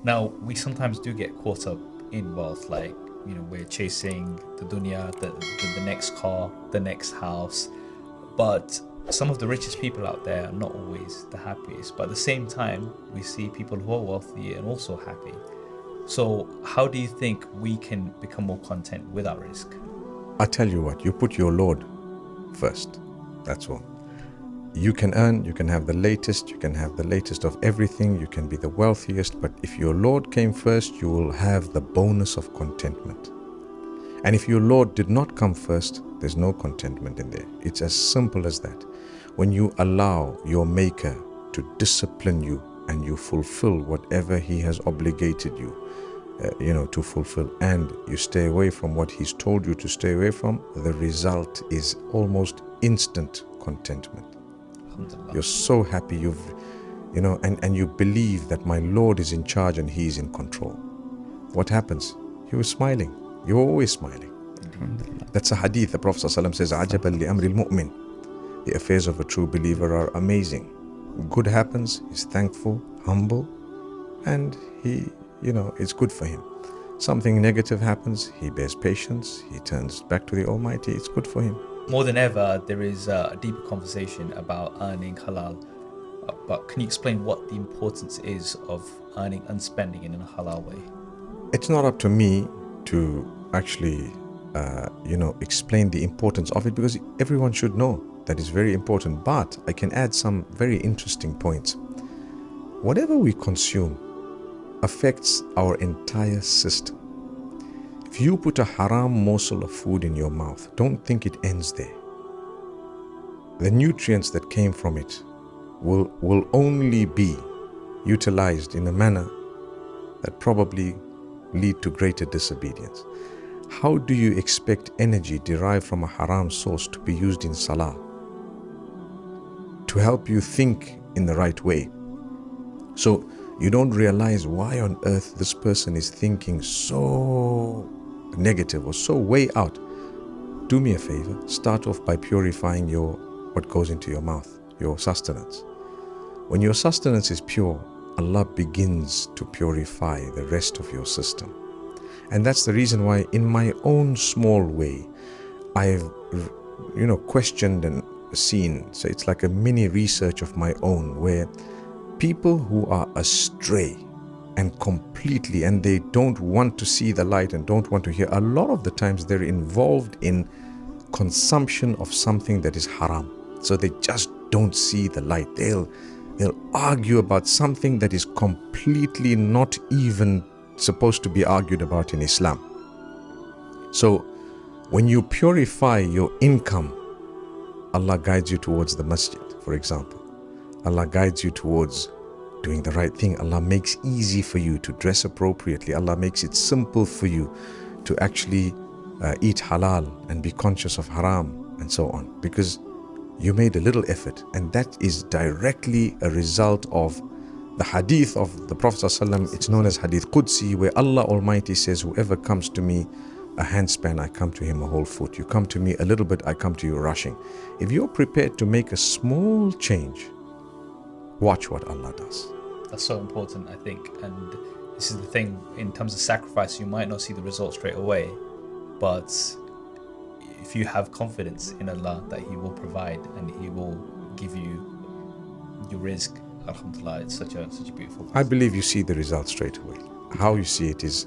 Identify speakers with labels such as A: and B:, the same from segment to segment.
A: Now, we sometimes do get caught up in wealth, like, we're chasing the dunya, the next car, the next house. But some of the richest people out there are not always the happiest. But at the same time, we see people who are wealthy and also happy. So, how do you think we can become more content with our rizq?
B: I tell you what, you put your Lord first. That's all. You can earn, you can have the latest of everything, you can be the wealthiest, but if your Lord came first, you will have the bonus of contentment. And if your Lord did not come first, there's no contentment in there. It's as simple as that. When you allow your Maker to discipline you and you fulfill whatever He has obligated you, to fulfill, and you stay away from what He's told you to stay away from, the result is almost instant contentment. You're so happy, and you believe that my Lord is in charge and He is in control. What happens? You're smiling. You're always smiling. That's a hadith. The Prophet ﷺ says, "Ajaban li amri al-mu'min." The affairs of a true believer are amazing. Good happens, he's thankful, humble, and he, it's good for him. Something negative happens, he bears patience, he turns back to the Almighty, it's good for him.
A: More than ever, there is a deeper conversation about earning halal. But can you explain what the importance is of earning and spending in a halal way?
B: It's not up to me to actually, explain the importance of it, because everyone should know that it's very important. But I can add some very interesting points. Whatever we consume affects our entire system. If you put a haram morsel of food in your mouth, don't think it ends there. The nutrients that came from it will only be utilized in a manner that probably lead to greater disobedience. How do you expect energy derived from a haram source to be used in salah, to help you think in the right way? So you don't realize why on earth this person is thinking so negative or so way out. Do me a favor, start off by purifying what goes into your mouth, your sustenance. When your sustenance is pure, Allah begins to purify the rest of your system. And that's the reason why in my own small way, I've questioned and seen, so it's like a mini research of my own, where people who are astray and completely, and they don't want to see the light and don't want to hear, a lot of the times they're involved in consumption of something that is haram. So they just don't see the light. They'll argue about something that is completely not even supposed to be argued about in Islam. So when you purify your income, Allah guides you towards the masjid, for example. Allah guides you towards doing the right thing. Allah makes easy for you to dress appropriately. Allah makes it simple for you to actually eat halal and be conscious of haram and so on, because you made a little effort. And that is directly a result of the hadith of the Prophet ﷺ. It's known as Hadith Qudsi, where Allah Almighty says, whoever comes to me a handspan, I come to him a whole foot. You come to me a little bit, I come to you rushing. If you're prepared to make a small change, watch what Allah does.
A: That's so important, I think. And this is the thing, in terms of sacrifice, you might not see the result straight away, but if you have confidence in Allah that He will provide and He will give you your rizq, alhamdulillah, it's such a beautiful thing.
B: I believe you see the result straight away. How you see it is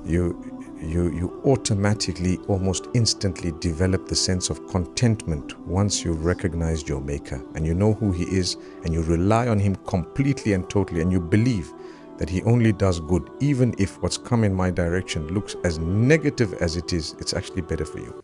B: you automatically, almost instantly develop the sense of contentment once you've recognized your Maker and you know who He is, and you rely on Him completely and totally, and you believe that He only does good. Even if what's come in my direction looks as negative as it is, it's actually better for you.